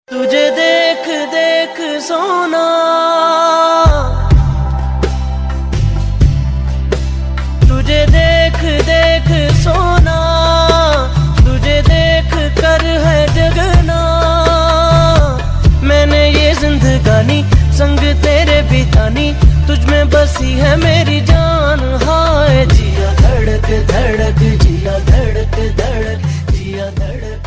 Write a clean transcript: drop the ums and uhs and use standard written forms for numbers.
तुझे देख देख सोना, तुझे देख देख सोना, तुझे देख कर है जगना। मैंने ये जिंदगानी संग तेरे बितानी, तुझ में बसी है मेरी जान। हाय जिया धड़क धड़क, जिया धड़क धड़क, जिया धड़क।